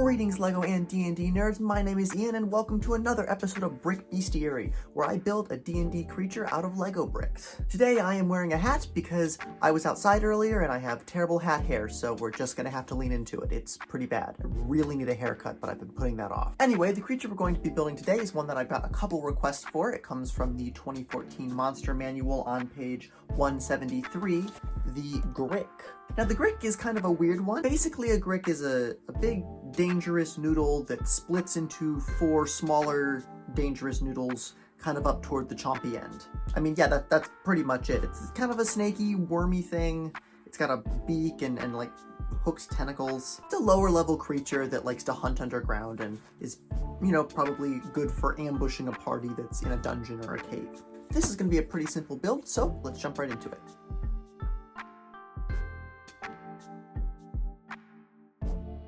Greetings LEGO and D&D nerds, my name is Ian and welcome to another episode of Brick Bestiary, where I built a D&D creature out of LEGO bricks. Today I am wearing a hat because I was outside earlier and I have terrible hat hair, so we're just gonna have to lean into it. It's pretty bad. I really need a haircut, but I've been putting that off. Anyway, the creature we're going to be building today is one that I've got a couple requests for. It comes from the 2014 Monster Manual on page 173, the Grick. Now the Grick is kind of a weird one. Basically a Grick is a big dangerous noodle that splits into 4 smaller dangerous noodles kind of up toward the chompy end. I mean, yeah, that's pretty much it. It's kind of a snaky, wormy thing. It's got a beak and like hooked tentacles. It's a lower level creature that likes to hunt underground and is, you know, probably good for ambushing a party that's in a dungeon or a cave. This is going to be a pretty simple build, so let's jump right into it.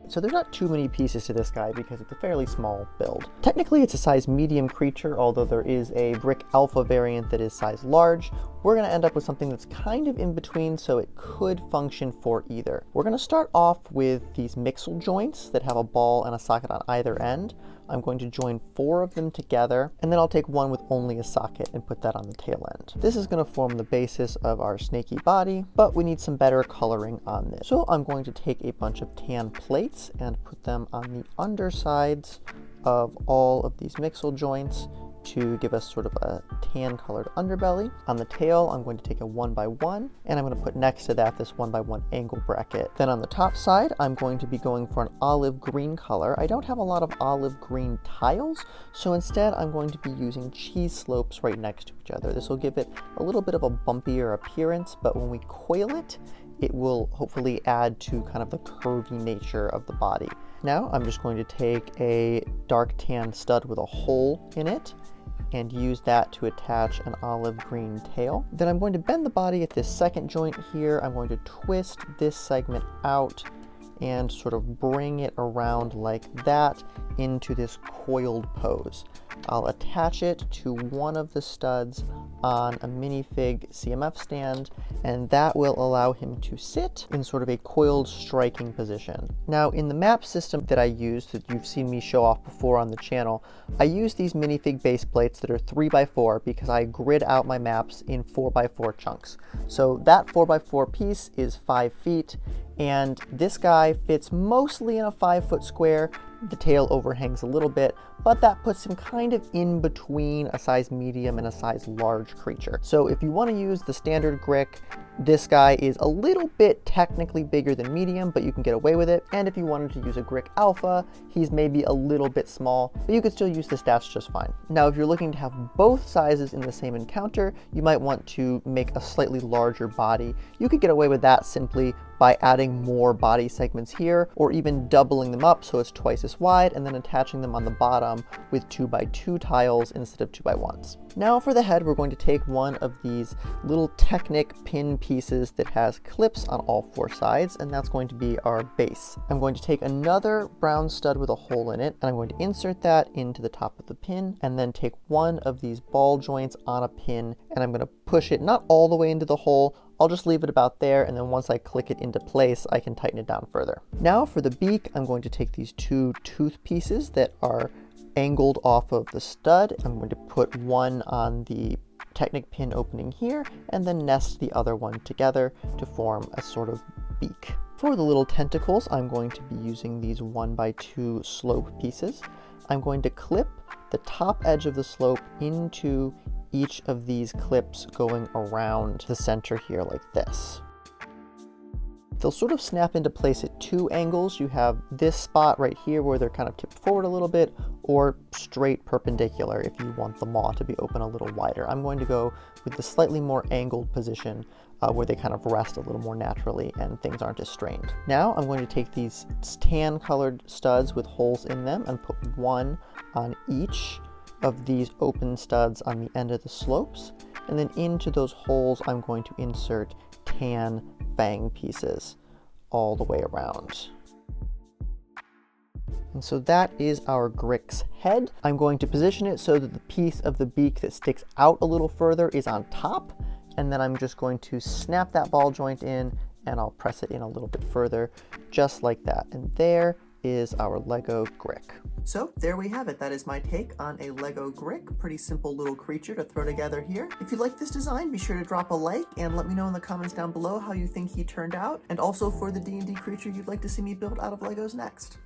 So there's not too many pieces to this guy because it's a fairly small build. Technically it's a size medium creature, although there is a Brick Alpha variant that is size large. We're going to end up with something that's kind of in between, so it could function for either. We're going to start off with these mixel joints that have a ball and a socket on either end. I'm going to join 4 of them together, and then I'll take one with only a socket and put that on the tail end. This is going to form the basis of our snaky body, but we need some better coloring on this. So I'm going to take a bunch of tan plates and put them on the undersides of all of these mixel joints to give us sort of a tan colored underbelly. On the tail, I'm going to take a 1x1, and I'm going to put next to that this 1x1 angle bracket. Then on the top side, I'm going to be going for an olive green color. I don't have a lot of olive green tiles, so instead I'm going to be using cheese slopes right next to each other. This will give it a little bit of a bumpier appearance, but when we coil it, it will hopefully add to kind of the curvy nature of the body. Now I'm just going to take a dark tan stud with a hole in it and use that to attach an olive green tail. Then I'm going to bend the body at this second joint here. I'm going to twist this segment out and sort of bring it around like that into this coiled pose. I'll attach it to one of the studs on a minifig CMF stand, and that will allow him to sit in sort of a coiled striking position. Now in the map system that I use, that you've seen me show off before on the channel, I use these minifig base plates that are 3x4 because I grid out my maps in 4x4 chunks. So that 4x4 piece is 5 feet, and this guy fits mostly in a 5-foot square. The tail overhangs a little bit, but that puts him kind of in between a size medium and a size large creature. So if you want to use the standard Grick, this guy is a little bit technically bigger than medium, but you can get away with it. And if you wanted to use a Grick Alpha, he's maybe a little bit small, but you could still use the stats just fine. Now, if you're looking to have both sizes in the same encounter, you might want to make a slightly larger body. You could get away with that simply by adding more body segments here, or even doubling them up so it's twice as wide, and then attaching them on the bottom with 2x2 tiles instead of 2x1s. Now for the head, we're going to take one of these little Technic pin pieces that has clips on all 4 sides, and that's going to be our base. I'm going to take another brown stud with a hole in it, and I'm going to insert that into the top of the pin, and then take one of these ball joints on a pin, and I'm going to push it not all the way into the hole. I'll just leave it about there, and then once I click it into place, I can tighten it down further. Now for the beak, I'm going to take these 2 tooth pieces that are angled off of the stud. I'm going to put one on the Technic pin opening here, and then nest the other one together to form a sort of beak. For the little tentacles, I'm going to be using these 1x2 slope pieces. I'm going to clip the top edge of the slope into each of these clips going around the center here like this. They'll sort of snap into place at 2 angles. You have this spot right here where they're kind of tipped forward a little bit, or straight perpendicular if you want the maw to be open a little wider. I'm going to go with the slightly more angled position where they kind of rest a little more naturally and things aren't as strained. Now I'm going to take these tan colored studs with holes in them and put one on each of these open studs on the end of the slopes, and then into those holes I'm going to insert tan fang pieces all the way around. And so that is our Grick's head. I'm going to position it so that the piece of the beak that sticks out a little further is on top, and then I'm just going to snap that ball joint in and I'll press it in a little bit further, just like that. And there is our Lego Grick. So there we have it. That is my take on a Lego Grick. Pretty simple little creature to throw together here. If you like this design, be sure to drop a like and let me know in the comments down below how you think he turned out, and also for the D&D creature you'd like to see me build out of Legos next.